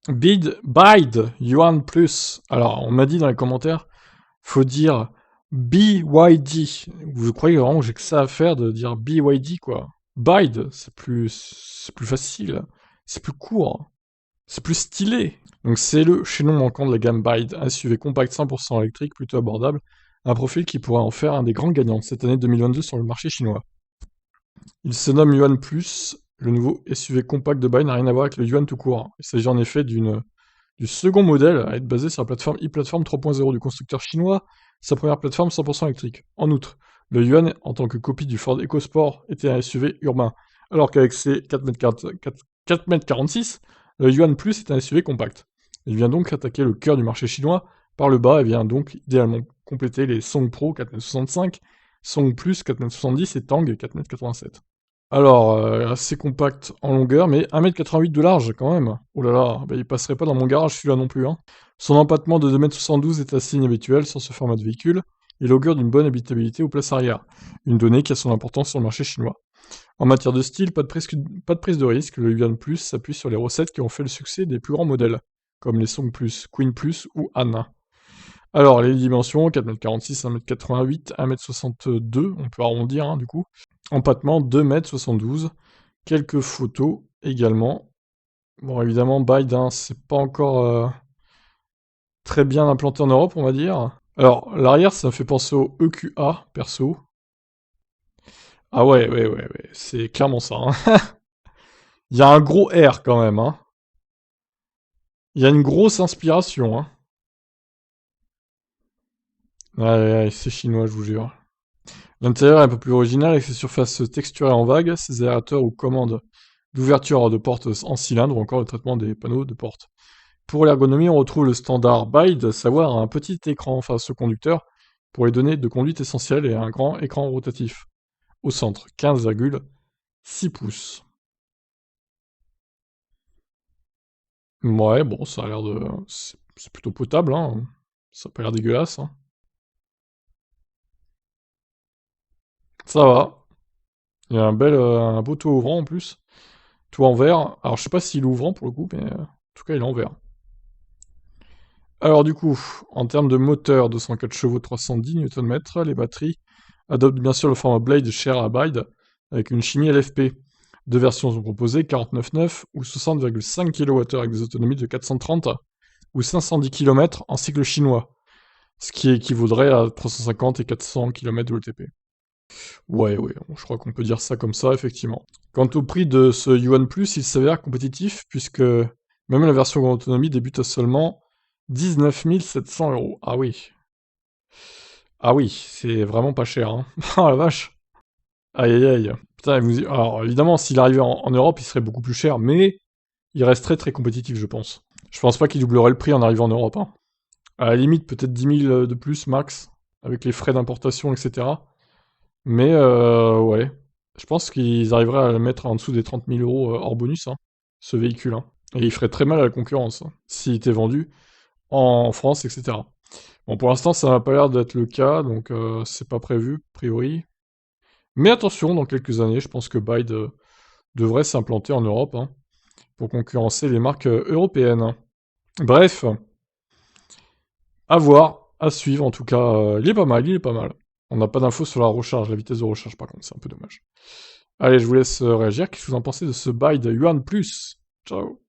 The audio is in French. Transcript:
Bide, Yuan Plus. Alors, on m'a dit dans les commentaires, faut dire BYD. Vous croyez vraiment que j'ai que ça à faire de dire BYD, quoi? Bide, c'est plus facile. C'est plus court. C'est plus stylé. Donc c'est le chaînon manquant de la gamme Bide, un SUV compact 100% électrique, plutôt abordable, un profil qui pourrait en faire un des grands gagnants de cette année 2022 sur le marché chinois. Il se nomme Yuan Plus, le nouveau SUV compact de Bide n'a rien à voir avec le Yuan tout court. Il s'agit en effet du second modèle à être basé sur la plateforme e-platform 3.0 du constructeur chinois, sa première plateforme 100% électrique. En outre, le Yuan, en tant que copie du Ford EcoSport, était un SUV urbain, alors qu'avec ses 4,46 m, le Yuan Plus est un SUV compact. Il vient donc attaquer le cœur du marché chinois par le bas et vient donc idéalement compléter les Song Pro 4,65 m, Song Plus 4,70 m et Tang 4,87 m. Alors, assez compact en longueur, mais 1,88 m de large quand même. Oh là là, bah, il passerait pas dans mon garage celui-là non plus, hein. Son empattement de 2,72 m est assez inhabituel sur ce format de véhicule. Il augure d'une bonne habitabilité aux places arrière, une donnée qui a son importance sur le marché chinois. En matière de style, pas de prise de risque, le Yuan Plus s'appuie sur les recettes qui ont fait le succès des plus grands modèles, comme les Song Plus, Queen Plus ou Han. Alors, les dimensions, 4,46 m, 1,88 m, 1,62 m, on peut arrondir du coup. Empattement, 2,72 m. Quelques photos également. Bon, évidemment, Bide, c'est pas encore très bien implanté en Europe, on va dire. Alors, l'arrière, ça me fait penser au EQA, perso. Ah ouais, ouais, ouais, ouais, c'est clairement ça, hein. Il y a un gros R quand même, hein. Il y a une grosse inspiration, hein. Ouais, ouais, ouais, c'est chinois, je vous jure. L'intérieur est un peu plus original avec ses surfaces texturées en vague, ses aérateurs ou commandes d'ouverture de portes en cylindre ou encore le traitement des panneaux de porte. Pour l'ergonomie, on retrouve le standard BYD, à savoir un petit écran face au conducteur pour les données de conduite essentielles et un grand écran rotatif. Au centre, 15,6 pouces. Ouais, bon, ça a l'air de... C'est plutôt potable, hein. Ça a pas l'air dégueulasse, hein. Ça va. Il y a un beau toit ouvrant en plus. Toit en verre. Alors, je sais pas s'il est ouvrant pour le coup, mais en tout cas, il est en verre. Alors du coup, en termes de moteur, 204 chevaux, 310 Nm, les batteries adoptent bien sûr le format Blade Share Abide avec une chimie LFP. Deux versions sont proposées, 49,9 ou 60,5 kWh avec des autonomies de 430 ou 510 km en cycle chinois, ce qui équivaudrait à 350 et 400 km de LTP. Ouais, ouais, je crois qu'on peut dire ça comme ça, effectivement. Quant au prix de ce Yuan Plus, il s'avère compétitif puisque même la version grande autonomie débute à seulement 19 700 euros. Ah oui. Ah oui, c'est vraiment pas cher, hein. Ah la vache. Aïe aïe aïe. Putain, alors évidemment, s'il arrivait en Europe, il serait beaucoup plus cher, mais il resterait très compétitif, je pense. Je pense pas qu'il doublerait le prix en arrivant en Europe, hein. À la limite, peut-être 10 000 de plus, max, avec les frais d'importation, etc. Mais ouais, je pense qu'ils arriveraient à le mettre en dessous des 30 000 euros hors bonus, hein, ce véhicule, hein. Et il ferait très mal à la concurrence, hein, s'il était vendu en France, etc. Bon, pour l'instant, ça n'a pas l'air d'être le cas, donc c'est pas prévu, a priori. Mais attention, dans quelques années, je pense que Bide devrait s'implanter en Europe, hein, pour concurrencer les marques européennes. Bref, à voir, à suivre en tout cas. Il est pas mal, il est pas mal. On n'a pas d'infos sur la recharge, la vitesse de recharge par contre, c'est un peu dommage. Allez, je vous laisse réagir. Qu'est-ce que vous en pensez de ce bail de Yuan Plus? Ciao.